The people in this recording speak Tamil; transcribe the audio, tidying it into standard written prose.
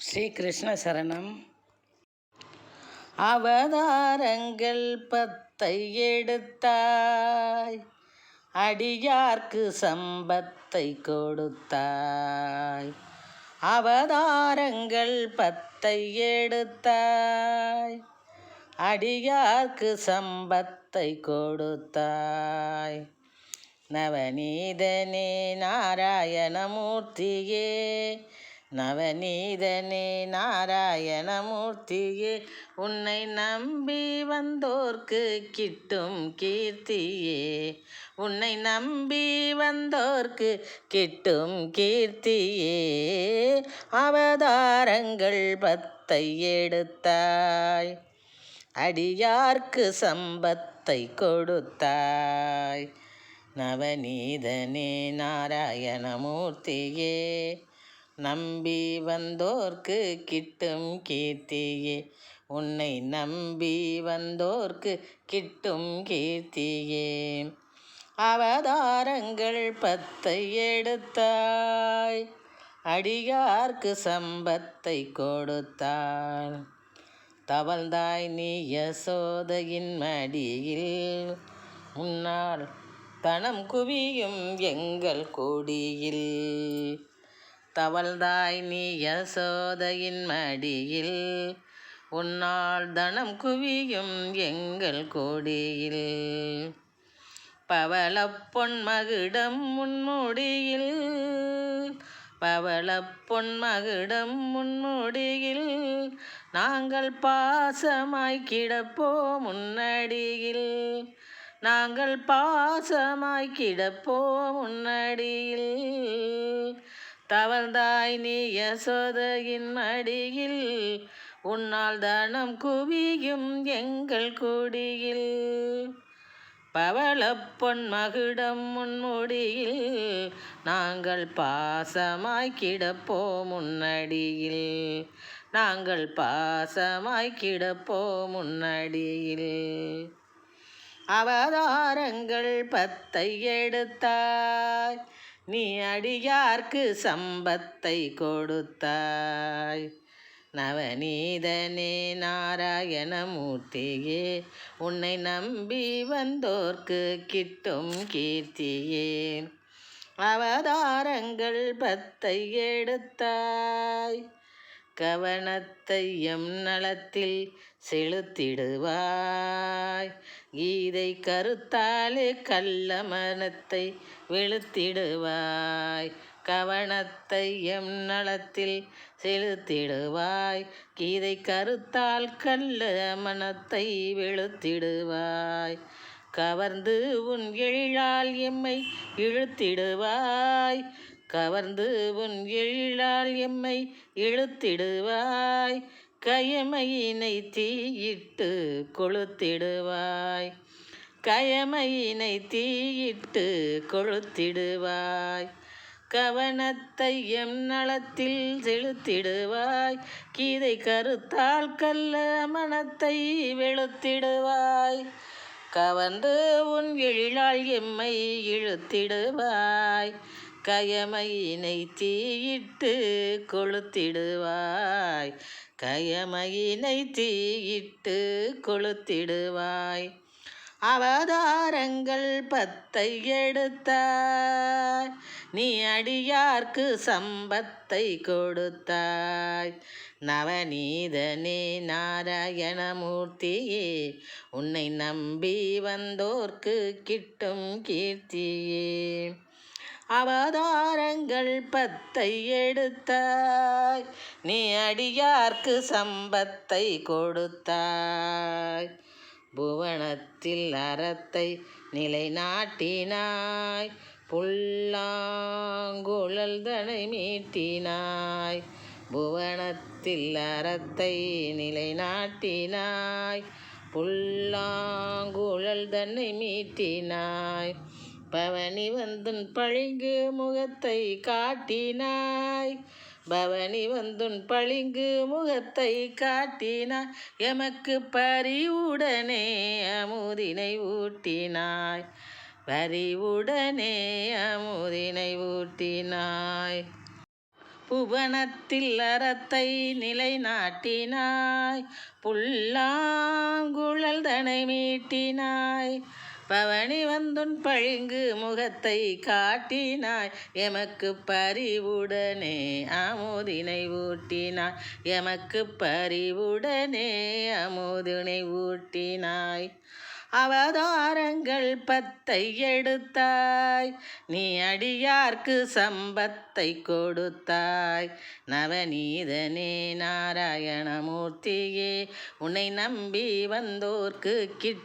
ஸ்ரீ கிருஷ்ண சரணம். அவதாரங்கள் 10 எடுத்தாய், அடியார்க்கு சம்பத்தை கொடுத்தாய். அவதாரங்கள் 10 எடுத்தாய், அடியார்க்கு சம்பத்தை கொடுத்தாய். நவநீதனே நாராயணமூர்த்தியே, நவநீதனே நாராயணமூர்த்தியே, உன்னை நம்பி வந்தோர்க்கு கிட்டும் கீர்த்தியே, உன்னை நம்பி வந்தோர்க்கு கிட்டும் கீர்த்தியே. அவதாரங்கள் 10 எடுத்தாய், அடியார்க்கு சம்பத்தை கொடுத்தாய். நவநீதனே நாராயணமூர்த்தியே, நம்பி வந்தோர்க்கு கிட்டும் கீர்த்தியே, உன்னை நம்பி வந்தோர்க்கு கிட்டும் கீர்த்தியே. அவதாரங்கள் 10 எடுத்தாய், அடியார்க்கு சம்பத்தை கொடுத்தாய். தவழ்ந்தாய் நீ யசோதையின் மடியில், முன்னால் தனம் குவியும் எங்கள் கொடியில். தவழ்ந்தாய் நீ யசோதையின் மடியில், உன்னால் தனம் குவியும் எங்கள் கொடியில். பவளப் பொன்மகுடம் முன்முடியில், பவளப் பொன்மகுடம் முன்முடியில், நாங்கள் பாசமாய் கிடப்போம் உன்னடியில், நாங்கள் பாசமாய் கிடப்போம் உன்னடியில். தவழ்ந்தாய் நீ யசோதையின் மடியில், உன்னால் தனம் குவியும் எங்கள் கொடியில். பவளப் பொன்மகுடம் முன்முடியில், நாங்கள் பாசமாய் கிடப்போம் உன்னடியில், நாங்கள் பாசமாய் கிடப்போம் உன்னடியில். அவதாரங்கள் 10 எடுத்தாய், நீ அடியார்க்கு சம்பத்தை கொடுத்தாய். நவநீதனே நாராயணமூர்த்தியே, உன்னை நம்பி வந்தோர்க்கு கிட்டும் கீர்த்தியே. அவதாரங்கள் 10 எடுத்தாய், கவனத்தை எம் நலத்தில் செலுத்திடுவாய். கீதை கருத்தாலே கள்ள மனத்தை வெளுத்திடுவாய். கவனத்தை எம் நலத்தில் செலுத்திடுவாய். கீதை கருத்தால் கள்ள மனத்தை வெளுத்திடுவாய். கவர்ந்து உன் எழிலால் எம்மை இழுத்திடுவாய். கவர்ந்து உன் எழிலால் எம்மை இழுத்திடுவாய். கயமையினை தீயிட்டு கொளுத்திடுவாய். கயமையினை தீயிட்டு கொளுத்திடுவாய். கவனத்தை எம் நலத்தில் செலுத்திடுவாய். கீதை கருத்தால் கள்ள மனத்தை வெளுத்திடுவாய். கவர்ந்து உன் எழிலால் எம்மை இழுத்திடுவாய். கயமையினை தீயிட்டு கொளுத்திடுவாய். கயமையினை தீயிட்டு கொளுத்திடுவாய். அவதாரங்கள் 10 எடுத்தாய், நீ அடியார்க்கு சம்பத்தை கொடுத்தாய். நவநீதனே நாராயணமூர்த்தியே, உன்னை நம்பி வந்தோர்க்கு கிட்டும் கீர்த்தியே. அவதாரங்கள் 10 எடுத்தாய், நீ அடியார்க்கு சம்பத்தை கொடுத்தாய். புவனத்தில் அறத்தை நிலைநாட்டினாய், புல்லாங்குழல் தனை மீட்டினாய். புவனத்தில் அறத்தை நிலைநாட்டினாய், புல்லாங்குழல் தன்னை மீட்டினாய். பவனி வந்துன் பளிங்கு முகத்தை காட்டினாய். பவனி வந்துன் பளிங்கு முகத்தை காட்டினாய். எமக்கு பரிவுடனே அமுதினை ஊட்டினாய். பரிவுடனே அமுதினை ஊட்டினாய். புவனத்தில் அறத்தை நிலைநாட்டினாய், புல்லாங்குழல் தனை மீட்டினாய். பவனி வந்துன் பளிங்கு முகத்தை காட்டினாய், எமக்கு பரிவுடனே அமுதினை ஊட்டினாய், எமக்கு பரிவுடனே அமுதினை ஊட்டினாய். அவதாரங்கள் 10 எடுத்தாய், நீ அடியார்க்கு சம்பத்தை கொடுத்தாய். நவநீதனே நாராயணமூர்த்தியே, உன்னை நம்பி வந்தோர்க்கு